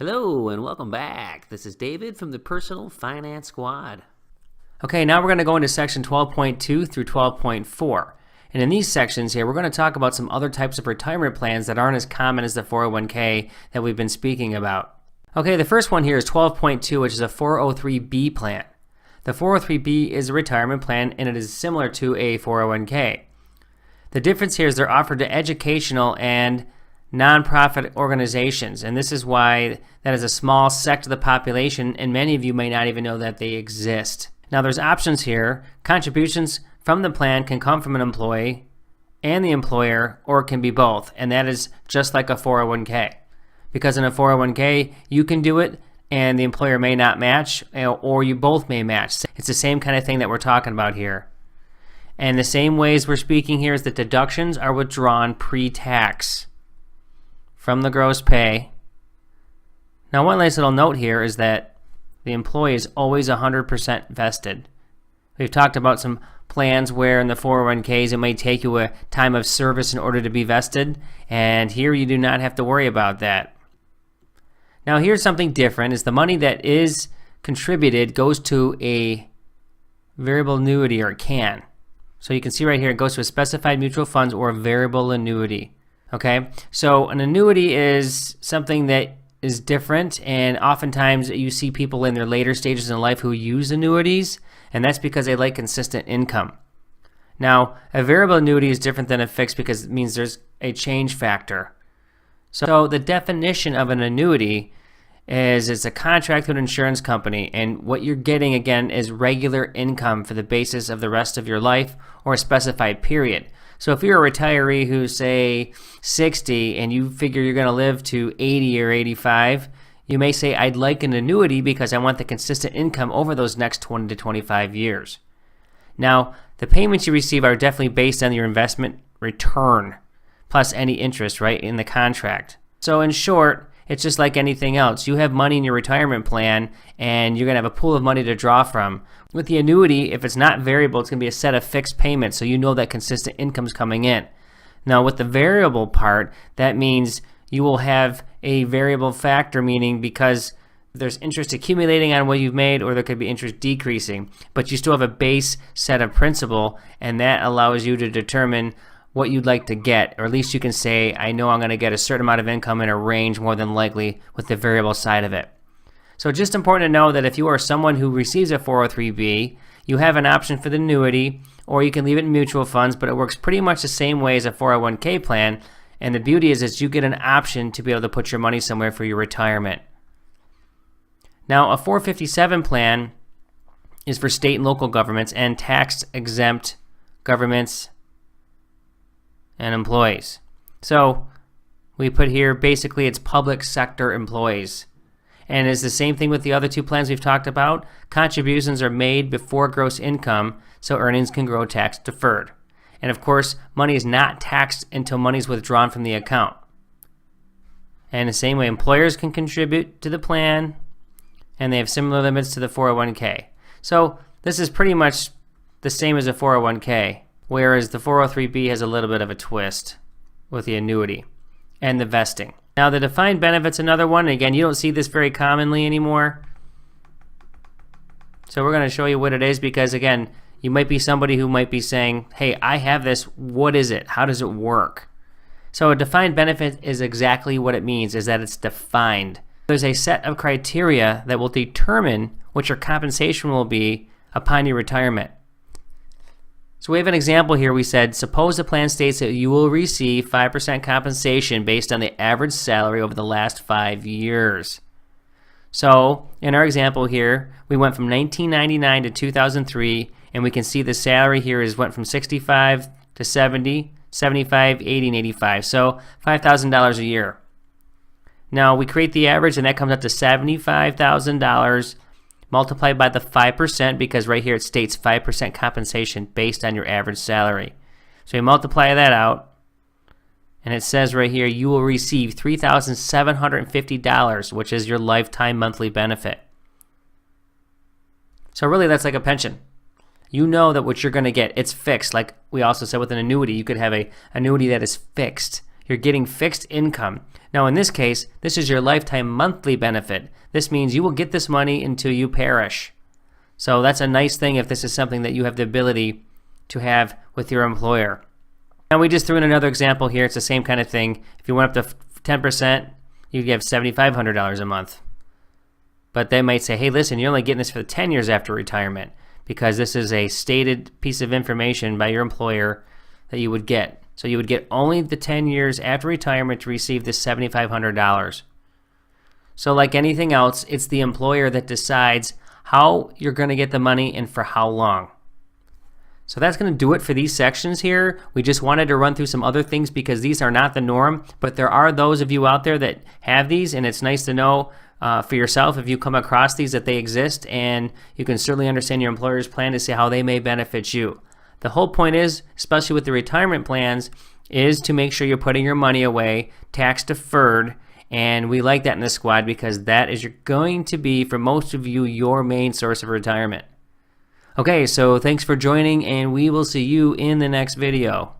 Hello and welcome back. This is David from the Personal Finance Squad. Okay, now we're going to go into section 12.2 through 12.4. And in these sections here, we're going to talk about some other types of retirement plans that aren't as common as the 401k that we've been speaking about. Okay, the first one here is 12.2, which is a 403b plan. The 403b is a retirement plan and it is similar to a 401k. The difference here is they're offered to educational and nonprofit organizations, and this is why that is a small sect of the population, and many of you may not even know that they exist. Now there's options here. Contributions from the plan can come from an employee and the employer, or it can be both, and that is just like a 401k. Because in a 401k, you can do it and the employer may not match, or you both may match. It's the same kind of thing that we're talking about here. And the same ways we're speaking here is that deductions are withdrawn pre-tax from the gross pay. Now, one nice little note here is that the employee is always 100% vested. We've talked about some plans where in the 401ks it may take you a time of service in order to be vested, and here you do not have to worry about that. Now, here's something different: is the money that is contributed goes to a variable annuity, or it can. So you can see right here, it goes to a specified mutual funds or a variable annuity. Okay, so an annuity is something that is different, and oftentimes you see people in their later stages in life who use annuities, and that's because they like consistent income. Now, a variable annuity is different than a fixed because it means there's a change factor. So the definition of an annuity is it's a contract with an insurance company, and what you're getting again is regular income for the basis of the rest of your life or a specified period. So if you're a retiree who's, say, 60 and you figure you're going to live to 80 or 85, you may say, I'd like an annuity because I want the consistent income over those next 20 to 25 years. Now, the payments you receive are definitely based on your investment return, plus any interest, right, in the contract. So in short, it's just like anything else. You have money in your retirement plan, and you're going to have a pool of money to draw from. With the annuity, if it's not variable, it's going to be a set of fixed payments, so you know that consistent income's coming in. Now, with the variable part, that means you will have a variable factor, meaning because there's interest accumulating on what you've made, or there could be interest decreasing, but you still have a base set of principal, and that allows you to determine what you'd like to get, or at least you can say, I know I'm going to get a certain amount of income in a range more than likely with the variable side of it. So just important to know that if you are someone who receives a 403b, you have an option for the annuity, or you can leave it in mutual funds, but it works pretty much the same way as a 401k plan, and the beauty is you get an option to be able to put your money somewhere for your retirement. Now, a 457 plan is for state and local governments and tax-exempt governments and employees. So we put here basically it's public sector employees. And it's the same thing with the other two plans we've talked about. Contributions are made before gross income, so earnings can grow tax deferred. And of course, money is not taxed until money is withdrawn from the account. And the same way, employers can contribute to the plan, and they have similar limits to the 401k. So this is pretty much the same as a 401k. Whereas the 403b has a little bit of a twist with the annuity and the vesting. Now, the defined benefit's another one. Again, you don't see this very commonly anymore. So we're going to show you what it is because, again, you might be somebody who might be saying, hey, I have this. What is it? How does it work? So a defined benefit is exactly what it means, is that it's defined. There's a set of criteria that will determine what your compensation will be upon your retirement. So we have an example here. We said, suppose the plan states that you will receive 5% compensation based on the average salary over the last 5 years. So in our example here, we went from 1999 to 2003, and we can see the salary here went from 65 to 70, 75, 80, and 85. So $5,000 a year. Now we create the average, and that comes up to $75,000 multiplied by the 5%, because right here it states 5% compensation based on your average salary. So you multiply that out, and it says right here you will receive $3,750, which is your lifetime monthly benefit. So really that's like a pension. You know that what you're going to get, it's fixed. Like we also said with an annuity, you could have an annuity that is fixed. You're getting fixed income. Now in this case, this is your lifetime monthly benefit. This means you will get this money until you perish. So that's a nice thing if this is something that you have the ability to have with your employer. Now we just threw in another example here. It's the same kind of thing. If you went up to 10%, you give $7,500 a month. But they might say, hey, listen, you're only getting this for 10 years after retirement because this is a stated piece of information by your employer that you would get. So you would get only the 10 years after retirement to receive this $7,500. So like anything else, it's the employer that decides how you're going to get the money and for how long. So that's going to do it for these sections here. We just wanted to run through some other things because these are not the norm, but there are those of you out there that have these, and it's nice to know for yourself if you come across these that they exist, and you can certainly understand your employer's plan to see how they may benefit you. The whole point is, especially with the retirement plans, is to make sure you're putting your money away, tax deferred, and we like that in the squad because that is going to be, for most of you, your main source of retirement. Okay, so thanks for joining, and we will see you in the next video.